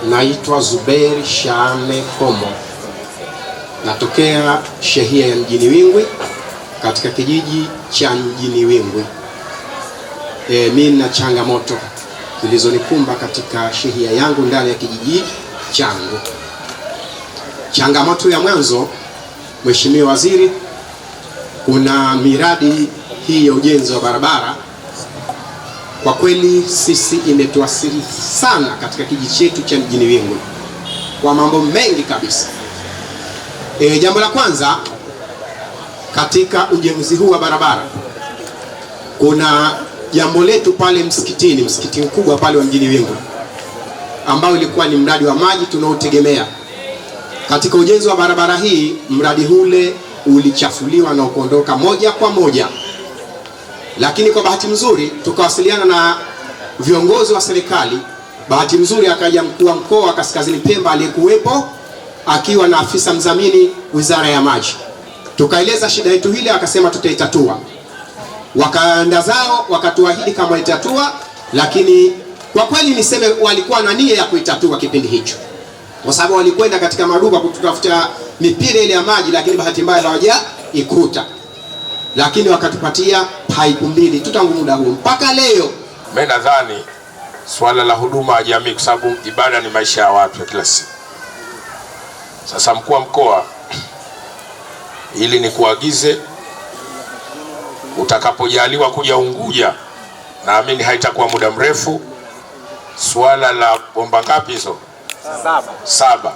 Naitwa Zubeir Shame Komo, natokea shehia ya Mjini Wingwi katika kijiji cha Mjini Wingwi. Mimi na changamoto zilizonikumba katika shehia yangu ndani ya kijiji changu. Changamoto ya mwanzo, Mheshimiwa Waziri, kuna miradi hii ya ujenzi wa barabara kwa kweli sisi imetuathiri sana katika kijiji chetu cha Mjini Wingwi kwa mambo mengi kabisa. Jambo la kwanza, katika ujenzi huu wa barabara kuna jambo letu pale msikitini, msikiti mkubwa pale wa Mjini Wingwi ambao ilikuwa ni mradi wa maji tunaotegemea. Katika ujenzi wa barabara hii, mradi ule ulichafuliwa na kuondoka moja kwa moja. Lakini kwa bahati nzuri tukawasiliana na viongozi wa serikali. Bahati nzuri akaja mkuu wa mkoa wa Kaskazini Pemba aliyekuwepo akiwa na afisa mdhamini Wizara ya Maji. Tukaeleza shida yetu ile, akasema tutaitatua. Wakaenda zao wakatuahidi kama itatua, lakini kwa kweli niseme walikuwa na nia ya kuitatua kipindi hicho, kwa sababu walikwenda katika maduka kututafuta mipira ile ya maji, lakini bahati mbaya hawajaikuta. Lakini wakatupatia pipe mbili tu tangu muda huo mpaka leo. Mimi nadhani swala la huduma ya jamii, kwa sababu ibada ni maisha ya watu kila siku. Sasa mkuu wa mkoa, ili ni kuagize utakapojaliwa kuja Unguja, naamini haitakuwa muda mrefu, swala la bomba ngapi hizo? 7.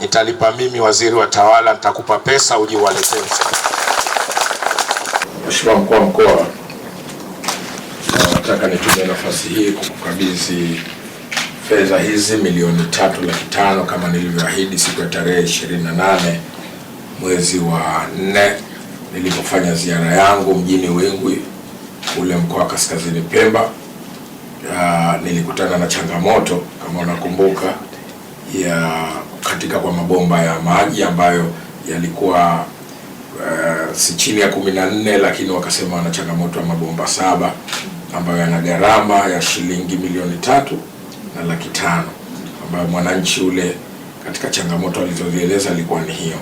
Nitalipa mimi waziri wa tawala, nitakupa pesa uje uwaletee. Mheshimiwa mkuu wa mkoa, nataka nitumie nafasi hii kukukabidhi fedha hizi milioni 3,500,000 kama nilivyoahidi siku ya tarehe 28 mwezi wa 4 nilipofanya ziara yangu Mjini Wingwi kule mkoa wa Kaskazini Pemba. Nilikutana na changamoto kama unakumbuka ya katika kwa mabomba ya maji ambayo yalikuwa si chini ya 14, lakini wakasema wana changamoto ya mabomba 7 ambayo yana gharama ya shilingi milioni 3,500,000, ambayo mwananchi ule katika changamoto alizozieleza alikuwa ni hiyo.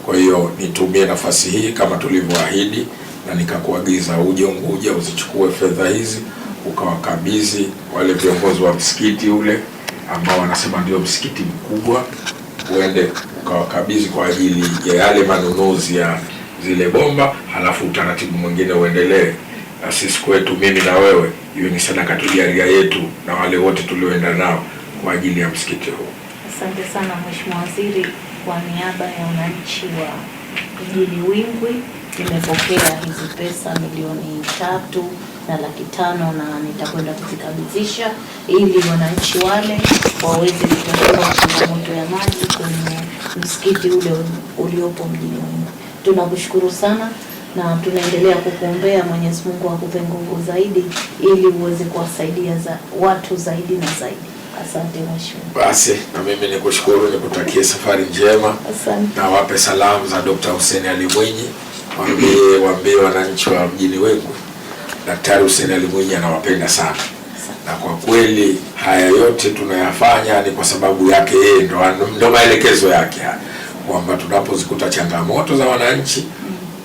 Kwa hiyo nitumie nafasi hii kama tulivyoahidi, na nikakuagiza uje Unguja uzichukue fedha hizi ukawakabidhi wale viongozi wa msikiti ule ambao wanasema ndio msikiti mkubwa, uende ukawakabidhi kwa ajili ya yale manunuzi ya zile bomba, halafu utaratibu mwingine uendelee. Na sisi kwetu, mimi na wewe, hiyo ni sadaka tujaria yetu na wale wote tulioenda nao kwa ajili ya msikiti huu. Asante sana Mheshimiwa Waziri, kwa niaba ya wananchi wa Mjini Wingwi nimepokea hizi pesa milioni 3,500,000 na nitakwenda kuzikabidhisha ili wananchi wale waweze kutatua changamoto ya maji kwenye msikiti ule uliopo Mjini Wingwi. Tunakushukuru sana na tunaendelea kukuombea Mwenyezi Mungu akupe nguvu zaidi ili uweze kuwasaidia watu zaidi na zaidi. Asante Mheshimiwa. Basi na mimi nikushukuru, nikutakie safari njema. Asante. Na wape salamu za Dr. Hussein Ali Mwinyi, waambie wananchi wa Mjini Wingwi Daktari Hussein Ali Mwinyi anawapenda sana. Na kwa kweli haya yote tunayafanya ni kwa sababu yake yeye, ndo maelekezo yake kwamba tunapozikuta changamoto za wananchi,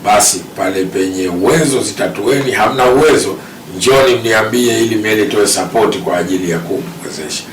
basi pale penye uwezo zitatueni, hamna uwezo njoni mniambie ili mimi nitoe support kwa ajili ya kuwezesha.